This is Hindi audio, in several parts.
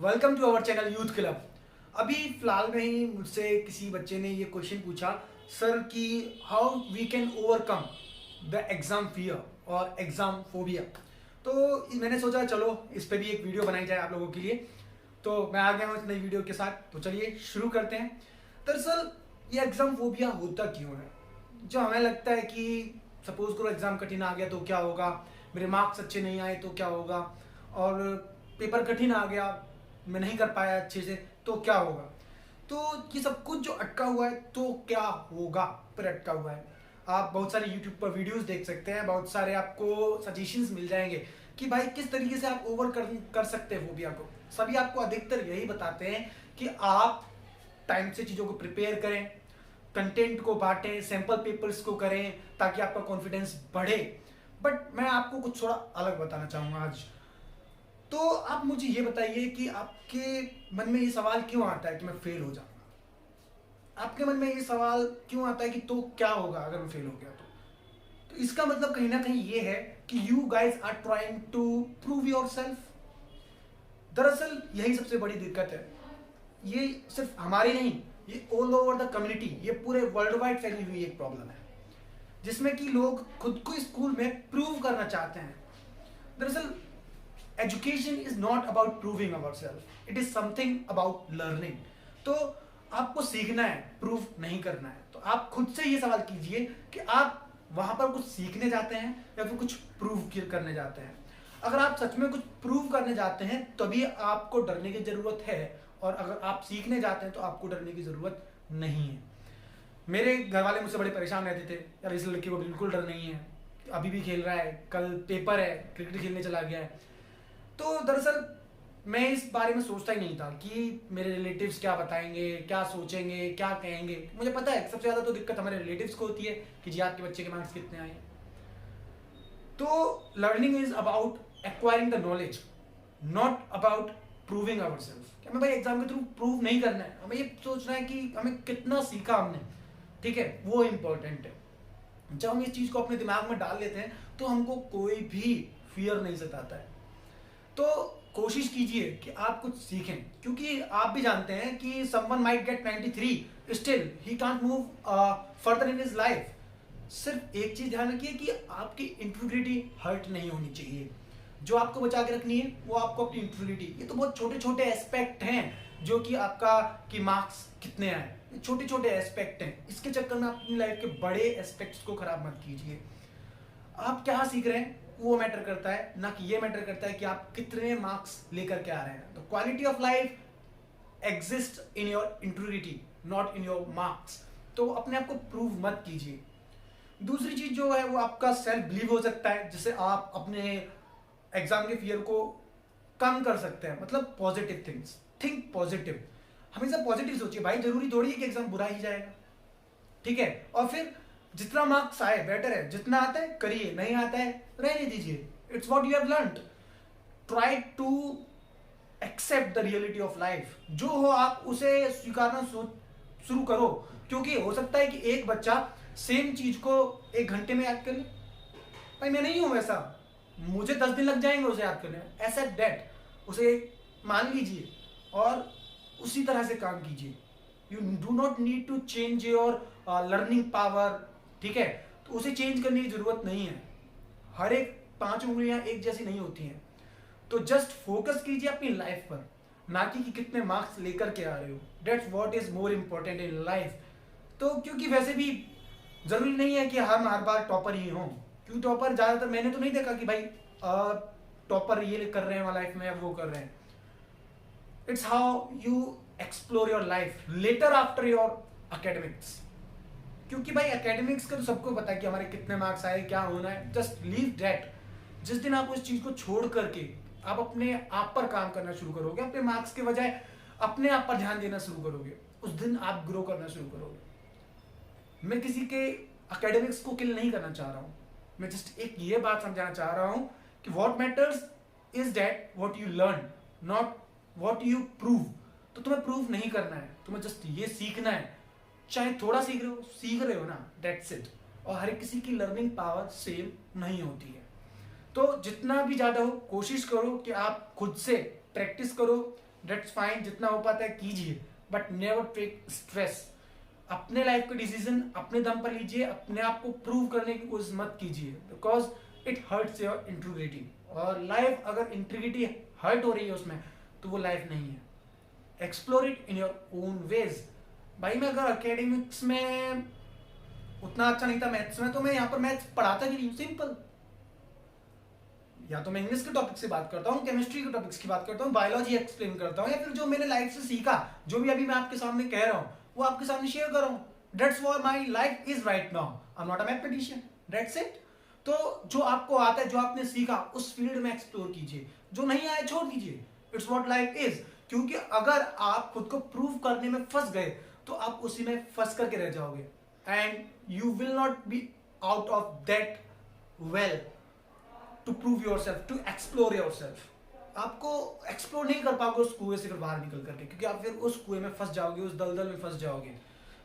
Welcome to our channel youth club. अभी फिलहाल में ही मुझसे किसी बच्चे ने ये क्वेश्चन पूछा सर कि how we can overcome the exam fear और एग्जाम फोबिया। तो मैंने सोचा चलो इस पे भी एक वीडियो बनाई जाए आप लोगों के लिए। तो मैं आ गया हूँ इस नई वीडियो के साथ। तो चलिए शुरू करते हैं। दरअसल ये एग्जाम फोबिया होता क्यों है? जो हमें लगता है कि सपोज करो एग्जाम कठिन आ गया तो क्या होगा, मेरे मार्क्स अच्छे नहीं आए तो क्या होगा, और पेपर कठिन आ गया मैं नहीं कर पाया अच्छे से तो क्या होगा। तो ये सब कुछ जो अटका हुआ है तो क्या होगा पर अटका हुआ है। आप बहुत सारे यूट्यूब पर वीडियोस देख सकते हैं, बहुत सारे आपको सजेशंस मिल जाएंगे कि भाई किस तरीके से आप ओवर कर सकते हैं फोबिया को। सभी आपको अधिकतर यही बताते हैं कि आप टाइम से चीज़ों को प्रिपेयर करें, कंटेंट को बांटें, सैंपल पेपर्स को करें ताकि आपका कॉन्फिडेंस बढ़े। बट मैं आपको कुछ थोड़ा अलग बताना चाहूँगा आज। तो आप मुझे ये बताइए कि आपके मन में ये सवाल क्यों आता है कि मैं फेल हो जाऊंगा? आपके मन में ये सवाल क्यों आता है कि तो क्या होगा अगर मैं फेल हो गया तो इसका मतलब कहीं ना कहीं ये है कि you guys are trying to prove yourself. दरअसल यही सबसे बड़ी दिक्कत है। ये सिर्फ हमारी नहीं, ये ऑल ओवर द कम्युनिटी, ये पूरे वर्ल्ड वाइड फैली हुई एक प्रॉब्लम है जिसमें कि लोग खुद को स्कूल में प्रूव करना चाहते हैं। दरअसल education is not about proving our self, it is something about learning. तो आपको सीखना है, प्रूव नहीं करना है। तो आप खुद से ये सवाल कीजिए कि आप वहां पर कुछ सीखने जाते हैं या फिर कुछ प्रूव करने जाते हैं। अगर आप सच में कुछ प्रूव करने जाते हैं तभी आपको डरने की जरूरत है, और अगर आप सीखने जाते हैं तो आपको डरने की जरूरत नहीं है। मेरे घर वाले मुझसे बड़े परेशान रहते थे, यार इस लड़के को बिल्कुल डर नहीं है, अभी भी खेल रहा है, कल पेपर है, क्रिकेट खेलने चला गया है। तो दरअसल मैं इस बारे में सोचता ही नहीं था कि मेरे रिलेटिव्स क्या बताएंगे, क्या सोचेंगे, क्या कहेंगे। मुझे पता है सबसे ज्यादा तो दिक्कत हमारे रिलेटिव्स को होती है कि जी आपके बच्चे के मार्क्स कितने आए। तो learning is about acquiring the knowledge, not about proving ourself. हमें भाई एग्जाम के थ्रू प्रूव नहीं करना है, हमें ये सोचना है कि हमें कितना सीखा हमने, ठीक है, वो इंपॉर्टेंट है। जब हम इस चीज को अपने दिमाग में डाल लेते हैं तो हमको कोई भी फियर नहीं सताता है। तो कोशिश कीजिए कि आप कुछ सीखें, क्योंकि आप भी जानते हैं कि someone might get 93 still he can't move further in his life. सिर्फ एक चीज ध्यान रखिए कि आपकी इंटीग्रिटी हर्ट नहीं होनी चाहिए। जो आपको बचा के रखनी है वो आपको अपनी इंटीग्रिटी। ये तो बहुत छोटे छोटे एस्पेक्ट हैं जो कि आपका कि मार्क्स कितने आए, छोटे छोटे एस्पेक्ट हैं। इसके चक्कर में अपनी लाइफ के बड़े एस्पेक्ट्स को खराब मत कीजिए। आप क्या सीख रहे हैं वो मैटर करता है, ना कि ये मैटर करता है कि आप कितने मार्क्स लेकर के आ रहे हैं। तो quality of life exist in your integrity, not in your marks. तो अपने आप को प्रूव मत कीजिए। दूसरी चीज जो है वो आपका सेल्फ बिलीव हो सकता है, जिससे आप अपने एग्जाम के फियर को कम कर सकते हैं। मतलब पॉजिटिव थिंग्स, थिंक पॉजिटिव, हमेशा पॉजिटिव सोचिए। भाई जरूरी थोड़ी है कि एग्जाम बुरा ही जाएगा, ठीक है। और फिर जितना मार्क्स आए बेटर है, जितना आता है करिए, नहीं आता है रहने दीजिए। It's what you have learned. Try to accept the reality of life. जो हो आप उसे स्वीकारना शुरू करो, क्योंकि हो सकता है कि एक बच्चा सेम चीज को 1 घंटे में याद कर ले। भाई मैं नहीं हूं वैसा, मुझे 10 दिन लग जाएंगे उसे याद करने में। एक्सेप्ट दैट, उसे मान लीजिए और उसी तरह से काम कीजिए। You do not need to change your learning power, ठीक है। तो उसे चेंज करने की जरूरत नहीं है। हर एक 5 उंगलियां एक जैसी नहीं होती हैं। तो जस्ट फोकस कीजिए अपनी लाइफ पर, ना कि कितने मार्क्स लेकर के आ रहे हो। That's what is more important in life. तो क्योंकि वैसे भी जरूरी नहीं है कि हम हर बार टॉपर ही हों, क्योंकि टॉपर ज्यादातर मैंने तो नहीं देखा कि भाई टॉपर ये कर रहे हैं लाइफ में, वो कर रहे हैं। It's how you explore your life later after your academics. क्योंकि भाई एकेडमिक्स का तो सबको पता है कि हमारे कितने मार्क्स आए, क्या होना है, जस्ट लीव दैट। जिस दिन आप उस चीज को छोड़ करके आप अपने आप पर काम करना शुरू करोगे, अपने मार्क्स के बजाय अपने आप पर ध्यान देना शुरू करोगे, उस दिन आप ग्रो करना शुरू करोगे। मैं किसी के एकेडमिक्स को किल नहीं करना चाह रहा हूं, मैं जस्ट एक ये बात समझाना चाह रहा हूं कि what matters is that what you learn, not what you prove. तो तुम्हें प्रूव नहीं करना है, तुम्हें जस्ट ये सीखना है। चाहे थोड़ा सीख रहे हो ना, दैट्स इट। और हर किसी की लर्निंग पावर सेम नहीं होती है। तो जितना भी ज्यादा हो कोशिश करो कि आप खुद से प्रैक्टिस करो, दैट्स फाइन, जितना हो पाता है कीजिए, बट नेवर टेक स्ट्रेस। अपने लाइफ के डिसीजन अपने दम पर लीजिए, अपने आप को प्रूव करने की कोशिश मत कीजिए, because it hurts your integrity. और लाइफ अगर इंटीग्रिटी हर्ट हो रही है उसमें, तो वो लाइफ नहीं है। Explore it in your own ways. भाई मैं अगर अकेडमिक्स में उतना अच्छा नहीं था मैथ्स में, तो मैं यहाँ पर मैथ्स पढ़ाता भी नहीं, सिंपल। या तो मैं इंग्लिश के टॉपिक से बात करता हूँ, केमिस्ट्री के टॉपिक्स की बात करता हूँ, बायोलॉजी एक्सप्लेन करता हूँ, या फिर जो मैंने लाइफ से सीखा, जो भी अभी मैं आपके सामने कह रहा हूँ, वो आपके सामने शेयर कर रहा हूँ। That's what my life is right now. I am not a mathematician, that's it. तो जो आपको आता है, जो आपने सीखा, उस फील्ड में एक्सप्लोर कीजिए, जो नहीं आया छोड़ दीजिए। It's what life is. क्योंकि अगर आप खुद को प्रूव करने में फंस गए, तो आप उसी में फंस करके रह जाओगे, and you will not be out of that well to prove yourself, to explore yourself. आपको एक्सप्लोर नहीं कर पाओगे उस कुएं से फिर बाहर निकल करके, क्योंकि आप फिर उस कुएं में फंस जाओगे, उस दलदल में फंस जाओगे।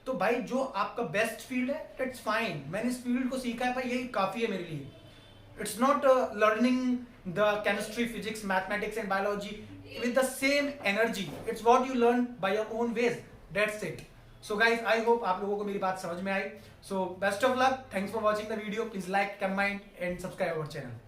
तो भाई जो आपका बेस्ट फील्ड है, इट्स फाइन। मैंने इस फील्ड को सीखा है भाई, यही काफी है मेरे लिए। It's not learning the chemistry, physics, mathematics and biology with the same energy. It's what you learn by your own ways. That's it. So guys, I hope आप लोगों को मेरी बात समझ में आई. So best of luck. Thanks for watching the video. Please like, comment and subscribe our channel.